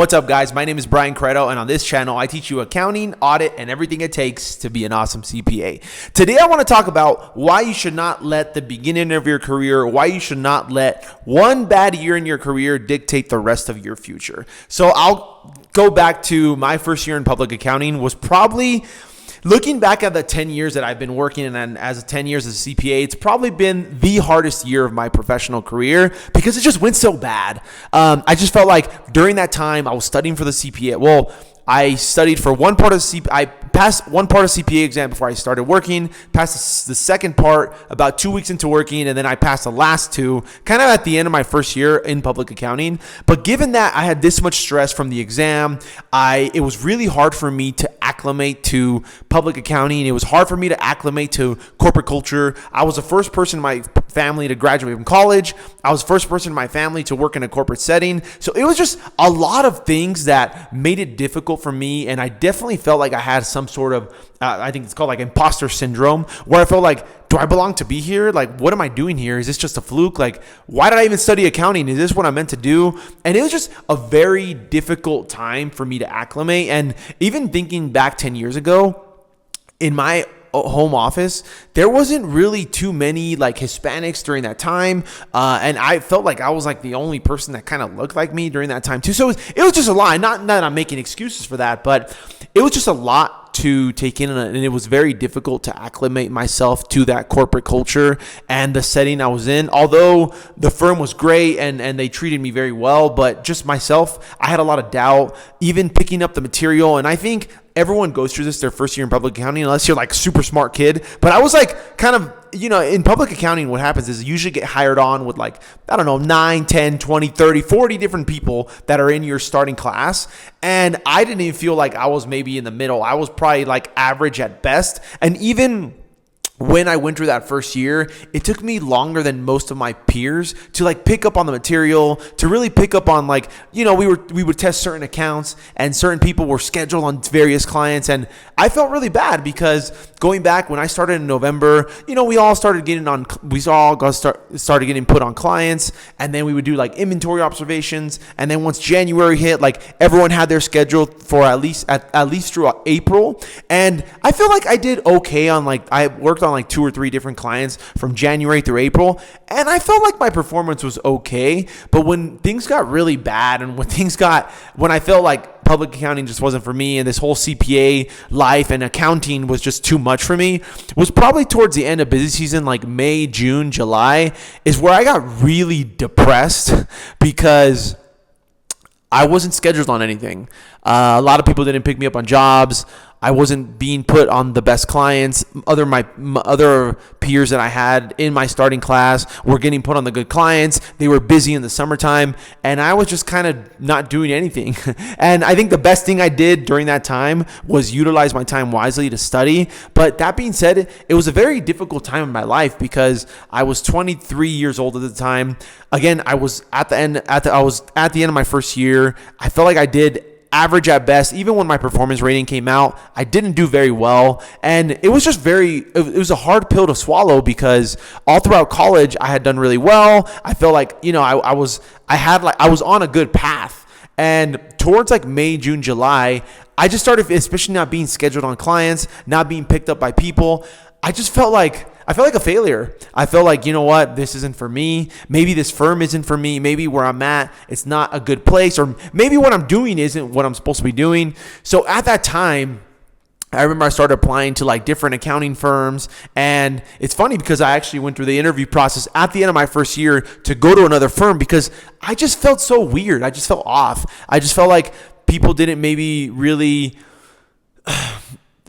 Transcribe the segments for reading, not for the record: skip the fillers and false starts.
What's up, guys? My name is Bryan Carreto, and on this channel, I teach you accounting, audit, and everything it takes to be an awesome CPA. Today, I want to talk about why you should not let the beginning of your career, why you should not let one bad year in your career dictate the rest of your future. So I'll go back to my first year in public accounting was probably, looking back at the 10 years that I've been working and as 10 years as a CPA, it's probably been the hardest year of my professional career because it just went so bad. I just felt like during that time I was studying for the CPA. Well, I studied for one part of the CPA. I passed one part of CPA exam before I started working, passed the second part about 2 weeks into working, and then I passed the last two kind of at the end of my first year in public accounting. But given that I had this much stress from the exam, it was really hard for me to acclimate to public accounting. It was hard for me to acclimate to corporate culture. I was the first person in my family to graduate from college. I was the first person in my family to work in a corporate setting. So it was just a lot of things that made it difficult for me. And I definitely felt like I had some sort of, I think it's called like imposter syndrome, where I felt like, do I belong to be here? Like, what am I doing here? Is this just a fluke? Like, why did I even study accounting? Is this what I'm meant to do? And it was just a very difficult time for me to acclimate. And even thinking back 10 years ago, in my home office, there wasn't really too many like Hispanics during that time. And I felt like I was like the only person that kind of looked like me during that time too. So it was just a lot. Not that I'm making excuses for that, but it was just a lot to take in, and it was very difficult to acclimate myself to that corporate culture and the setting I was in. Although the firm was great and they treated me very well, but just myself, I had a lot of doubt, even picking up the material. And I think everyone goes through this their first year in public accounting, unless you're like super smart kid. But I was like kind of, in public accounting, what happens is you usually get hired on with like, I don't know, 9, 10, 20, 30, 40 different people that are in your starting class. And I didn't even feel like I was maybe in the middle. I was probably like average at best. And even when I went through that first year, it took me longer than most of my peers to like pick up on the material, to really pick up on like, we would test certain accounts and certain people were scheduled on various clients. And I felt really bad because going back when I started in November, we all started getting started getting put on clients, and then we would do like inventory observations. And then once January hit, like everyone had their schedule for at least through April. And I feel like I did okay on I worked on like 2 or 3 different clients from January through April, and I felt like my performance was okay. But when things got really bad, and when I felt like public accounting just wasn't for me, and this whole CPA life and accounting was just too much for me, was probably towards the end of busy season, like May, June, July, is where I got really depressed because I wasn't scheduled on anything. A lot of people didn't pick me up on jobs. I wasn't being put on the best clients. My other peers that I had in my starting class were getting put on the good clients. They were busy in the summertime, and I was just kind of not doing anything. And I think the best thing I did during that time was utilize my time wisely to study. But that being said, it was a very difficult time in my life because I was 23 years old at the time. Again, I was at the end of my first year. I felt like I did average at best. Even when my performance rating came out, I didn't do very well. And it was just it was a hard pill to swallow because all throughout college, I had done really well. I felt like, I was on a good path. And towards like May, June, July, I just started, especially not being scheduled on clients, not being picked up by people. I felt like a failure. I felt like, this isn't for me. Maybe this firm isn't for me. Maybe where I'm at, it's not a good place. Or maybe what I'm doing isn't what I'm supposed to be doing. So at that time, I remember I started applying to like different accounting firms. And it's funny because I actually went through the interview process at the end of my first year to go to another firm because I just felt so weird. I just felt off. I just felt like people didn't maybe really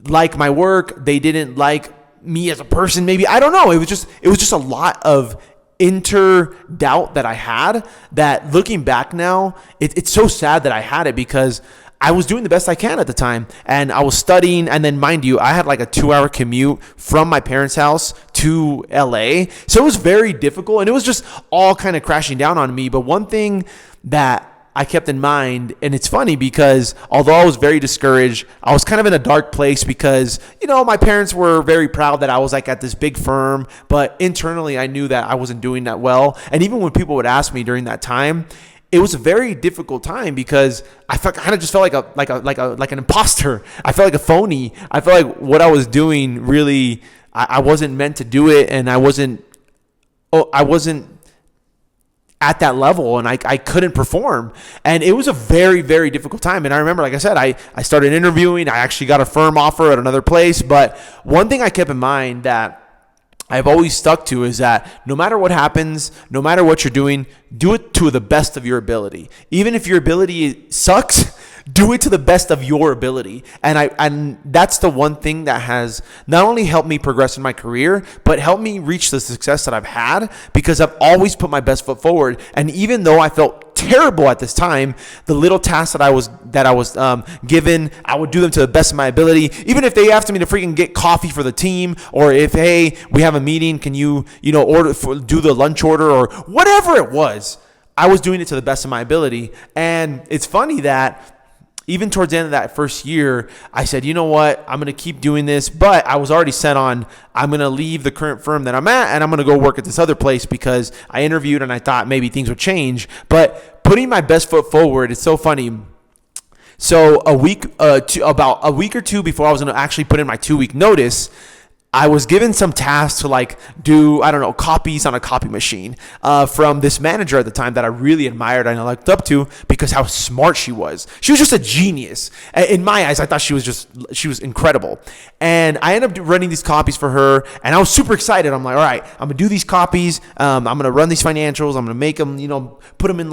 like my work. They didn't like me as a person, maybe. I don't know. It was just a lot of doubt that I had, that looking back now, it's so sad that I had it because I was doing the best I can at the time, and I was studying. And then mind you, I had like a 2-hour commute from my parents' house to LA. So it was very difficult, and it was just all kind of crashing down on me. But one thing that I kept in mind, and it's funny because although I was very discouraged, I was kind of in a dark place because, my parents were very proud that I was like at this big firm, but internally I knew that I wasn't doing that well. And even when people would ask me during that time, it was a very difficult time because I kind of just felt like an imposter. I felt like a phony. I felt like what I was doing really, I wasn't meant to do it, and I wasn't at that level, and I couldn't perform. And it was a very, very difficult time. And I remember, like I said, I started interviewing. I actually got a firm offer at another place. But one thing I kept in mind that I've always stuck to is that no matter what happens, no matter what you're doing, do it to the best of your ability. Even if your ability sucks, do it to the best of your ability. And that's the one thing that has not only helped me progress in my career, but helped me reach the success that I've had, because I've always put my best foot forward. And even though I felt terrible at this time, the little tasks that I was given, I would do them to the best of my ability. Even if they asked me to freaking get coffee for the team, or if, hey, we have a meeting, can you do the lunch order, or whatever it was, I was doing it to the best of my ability. And it's funny that even towards the end of that first year, I said, you know what, I'm going to keep doing this. But I was already set on, I'm going to leave the current firm that I'm at, and I'm going to go work at this other place, because I interviewed and I thought maybe things would change. But putting my best foot forward, it's so funny. So about a week or two before I was going to actually put in my 2-week notice, I was given some tasks to do, copies on a copy machine from this manager at the time that I really admired and I looked up to because how smart she was. She was just a genius. In my eyes, I thought she was incredible. And I ended up running these copies for her, and I was super excited. I'm like, all right, I'm going to do these copies. I'm going to run these financials. I'm going to make them, put them in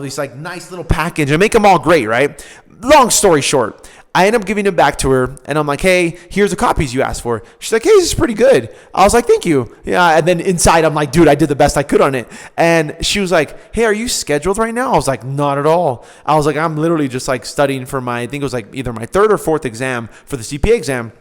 these nice little package and make them all great, right? Long story short, I end up giving it back to her, and I'm like, hey, here's the copies you asked for. She's like, hey, this is pretty good. I was like, thank you. Yeah, and then inside, I'm like, dude, I did the best I could on it. And she was like, hey, are you scheduled right now? I was like, not at all. I was like, I'm literally just studying for I think it was either my 3rd or 4th exam for the CPA exam.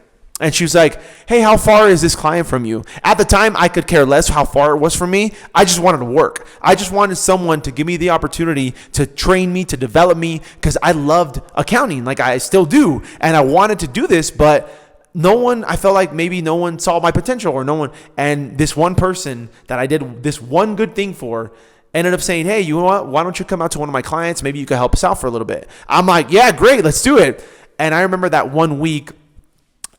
And she was like, hey, how far is this client from you? At the time, I could care less how far it was from me. I just wanted to work. I just wanted someone to give me the opportunity to train me, to develop me, because I loved accounting, like I still do. And I wanted to do this, but I felt like maybe no one saw my potential, or no one. And this one person that I did this one good thing for ended up saying, hey, you know what? Why don't you come out to one of my clients? Maybe you could help us out for a little bit. I'm like, yeah, great. Let's do it. And I remember that 1 week,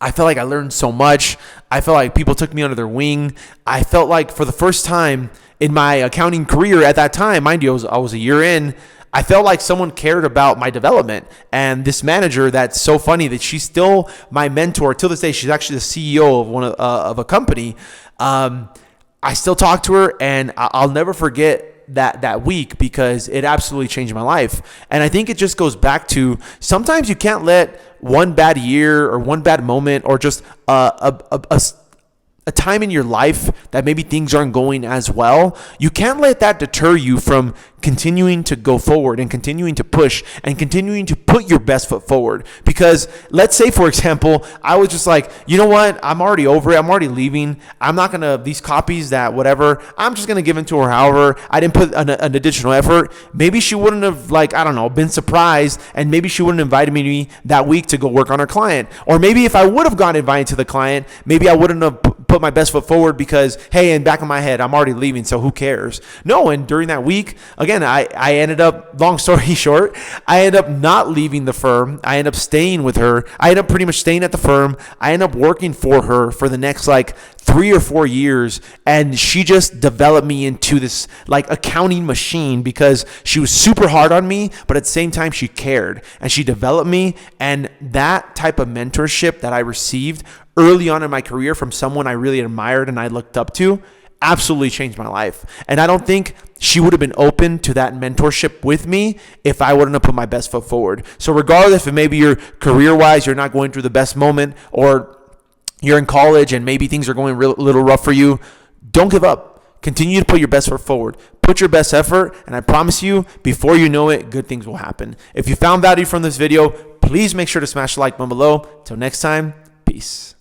I felt like I learned so much. I felt like people took me under their wing. I felt like for the first time in my accounting career at that time, mind you, I was a year in, I felt like someone cared about my development. And this manager, that's so funny that she's still my mentor till this day. She's actually the CEO of of a company. I still talk to her, and I'll never forget that week, because it absolutely changed my life. And I think it just goes back to, sometimes you can't let one bad year or one bad moment, or just a time in your life that maybe things aren't going as well, you can't let that deter you from continuing to go forward and continuing to push and continuing to put your best foot forward. Because let's say, for example, I was just like, you know what, I'm already over it, I'm already leaving, I'm not gonna, these copies that whatever, I'm just gonna give them to her. However, I didn't put an additional effort. Maybe she wouldn't have been surprised, and maybe she wouldn't have invited me that week to go work on her client. Or maybe if I would have gotten invited to the client, maybe I wouldn't have put my best foot forward, because hey, in back of my head, I'm already leaving, so who cares? No. And during that week, again, I ended up, long story short, I ended up not leaving the firm. I ended up staying with her. I ended up pretty much staying at the firm. I ended up working for her for the next 3 or 4 years, and she just developed me into this accounting machine, because she was super hard on me, but at the same time she cared, and she developed me. And that type of mentorship that I received early on in my career from someone I really admired and I looked up to absolutely changed my life. And I don't think she would have been open to that mentorship with me if I wouldn't have put my best foot forward. So regardless if maybe you're career-wise, you're not going through the best moment, or you're in college and maybe things are going a little rough for you, don't give up. Continue to put your best foot forward. Put your best effort, and I promise you, before you know it, good things will happen. If you found value from this video, please make sure to smash the like button below. Till next time, peace.